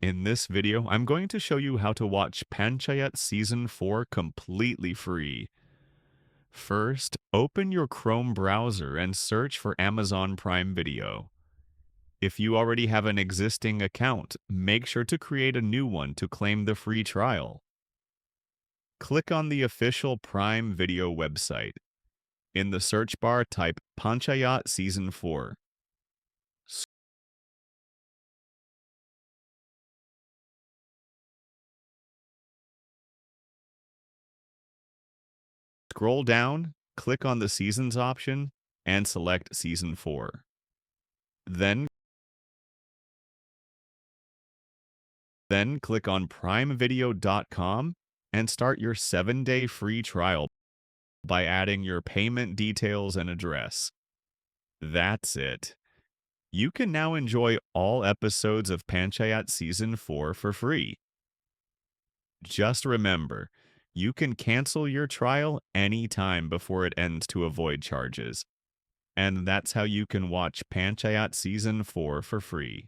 In this video, I'm going to show you how to watch Panchayat Season 4 completely free. First, open your Chrome browser and search for Amazon Prime Video. If you already have an existing account, make sure to create a new one to claim the free trial. Click on the official Prime Video website. In the search bar, type Panchayat Season 4. Scroll down, click on the Seasons option, and select Season 4. Then click on primevideo.com and start your 7-day free trial by adding your payment details and address. That's it. You can now enjoy all episodes of Panchayat Season 4 for free. Just remember, you can cancel your trial anytime before it ends to avoid charges. And that's how you can watch Panchayat Season 4 for free.